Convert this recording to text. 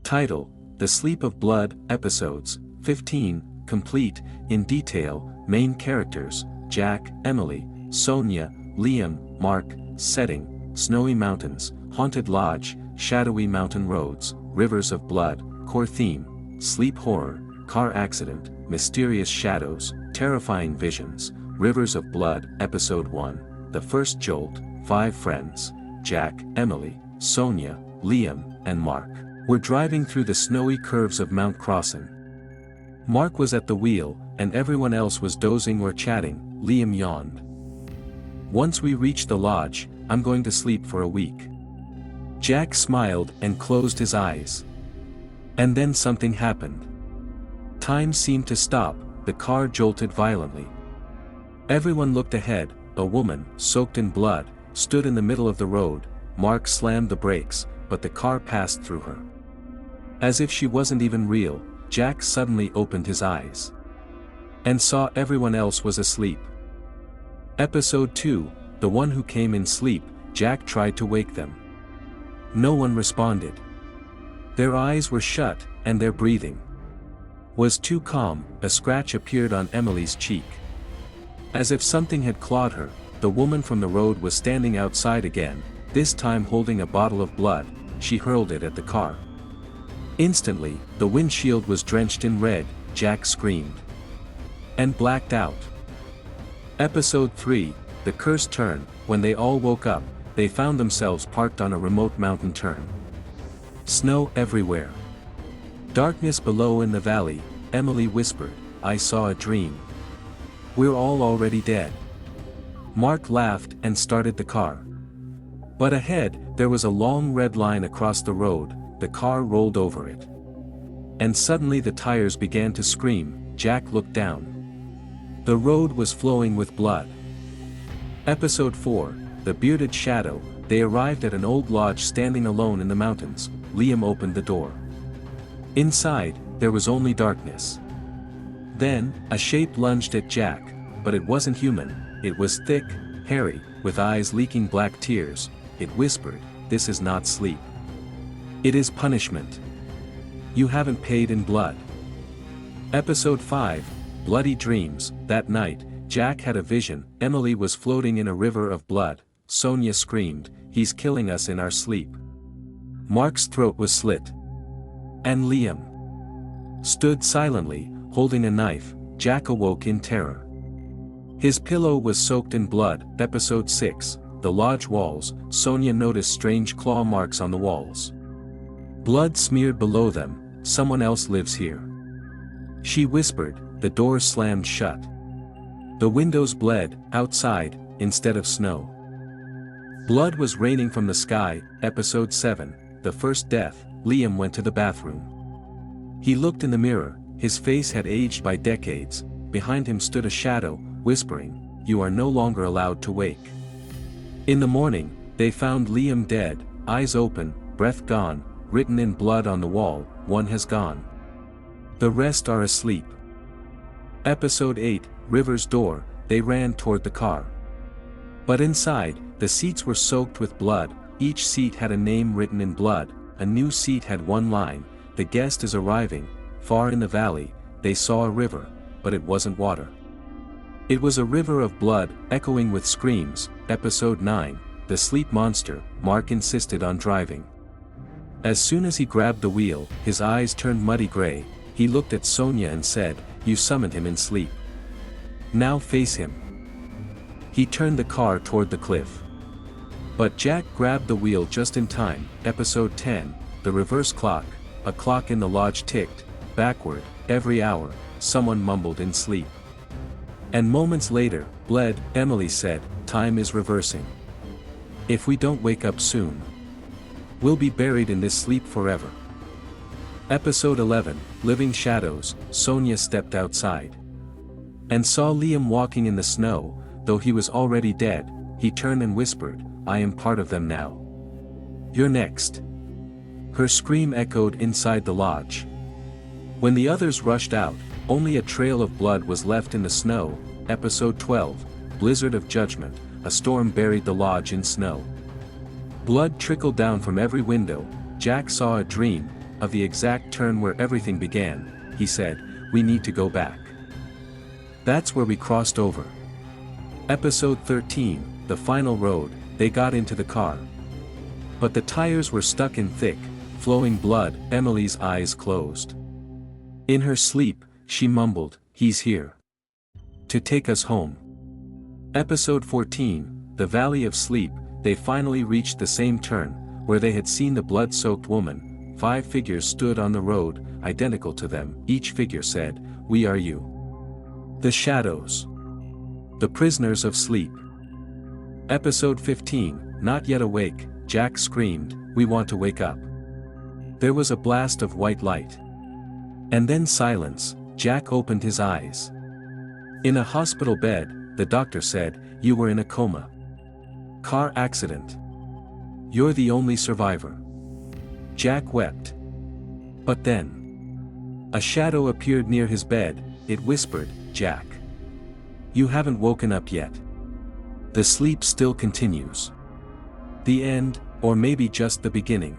Title: The Sleep of Blood, Episodes 15, complete, in detail. Main characters: Jack, Emily, Sonia, Liam, Mark. Setting: snowy mountains, haunted lodge, shadowy mountain roads, rivers of blood. Core theme: sleep horror, car accident, mysterious shadows, terrifying visions. Rivers of Blood. Episode 1, The First Jolt. 5 friends: Jack, Emily, Sonia, Liam, and Mark were driving through the snowy curves of Mount Crossan. Mark was at the wheel, and everyone else was dozing or chatting. Liam yawned. "Once we reach the lodge, I'm going to sleep for a week." Jack smiled and closed his eyes. And then something happened. Time seemed to stop. The car jolted violently. Everyone looked ahead. A woman, soaked in blood, stood in the middle of the road. Mark slammed the brakes, but the car passed through her. As if she wasn't even real, Jack suddenly opened his eyes and saw everyone else was asleep. Episode 2, The One Who Came in Sleep. Jack tried to wake them. No one responded. Their eyes were shut, and their breathing was too calm. A scratch appeared on Emily's cheek. As if something had clawed her, the woman from the road was standing outside again, this time holding a bottle of blood. She hurled it at the car. Instantly, the windshield was drenched in red. Jack screamed and blacked out. Episode 3, The Cursed Turn. When they all woke up, they found themselves parked on a remote mountain turn. Snow everywhere. Darkness below in the valley. Emily whispered, "I saw a dream. We're all already dead." Mark laughed and started the car. But ahead, there was a long red line across the road. The car rolled over it. And suddenly the tires began to scream. Jack looked down. The road was flowing with blood. Episode 4, The Bearded Shadow. They arrived at an old lodge standing alone in the mountains. Liam opened the door. Inside, there was only darkness. Then, a shape lunged at Jack, but it wasn't human. It was thick, hairy, with eyes leaking black tears. It whispered, "This is not sleep. It is punishment. You haven't paid in blood." Episode 5, Bloody Dreams. That night, Jack had a vision. Emily was floating in a river of blood. Sonia screamed, "He's killing us in our sleep." Mark's throat was slit. And Liam stood silently, holding a knife. Jack awoke in terror. His pillow was soaked in blood. Episode 6, The Lodge Walls. Sonia noticed strange claw marks on the walls. Blood smeared below them. "Someone else lives here," she whispered. The door slammed shut. The windows bled, outside, instead of snow. Blood was raining from the sky. Episode 7, The First Death. Liam went to the bathroom. He looked in the mirror. His face had aged by decades. Behind him stood a shadow, whispering, "You are no longer allowed to wake." In the morning, they found Liam dead, eyes open, breath gone, written in blood on the wall, "One has gone. The rest are asleep." Episode 8, River's Door. They ran toward the car. But inside, the seats were soaked with blood. Each seat had a name written in blood. A new seat had one line, "The guest is arriving." Far in the valley, they saw a river, but it wasn't water. It was a river of blood, echoing with screams. Episode 9, The Sleep Monster. Mark insisted on driving. As soon as he grabbed the wheel, his eyes turned muddy gray. He looked at Sonia and said, "You summoned him in sleep. Now face him." He turned the car toward the cliff. But Jack grabbed the wheel just in time. Episode 10, The Reverse Clock. A clock in the lodge ticked backward. Every hour, someone mumbled in sleep. And moments later, bled. Emily said, "Time is reversing. If we don't wake up soon, we'll be buried in this sleep forever." Episode 11, Living Shadows. Sonia stepped outside and saw Liam walking in the snow. Though he was already dead, he turned and whispered, "I am part of them now. You're next." Her scream echoed inside the lodge. When the others rushed out, only a trail of blood was left in the snow. Episode 12, Blizzard of Judgment. A storm buried the lodge in snow. Blood trickled down from every window. Jack saw a dream. of the exact turn where everything began, he said, "We need to go back." That's where we crossed over. Episode 13, The Final Road. They got into the car. But the tires were stuck in thick, flowing blood. Emily's eyes closed. In her sleep, she mumbled, "He's here to take us home." Episode 14, The Valley of Sleep. They finally reached the same turn, where they had seen the blood-soaked woman. 5 figures stood on the road, identical to them. Each figure said, "We are you." The shadows. The prisoners of sleep. Episode 15, Not Yet Awake. Jack screamed, "We want to wake up." There was a blast of white light. And then silence. Jack opened his eyes. In a hospital bed, the doctor said, "You were in a coma. Car accident. You're the only survivor." Jack wept. But then a shadow appeared near his bed. It whispered, "Jack, you haven't woken up yet. The sleep still continues." The end, or maybe just the beginning.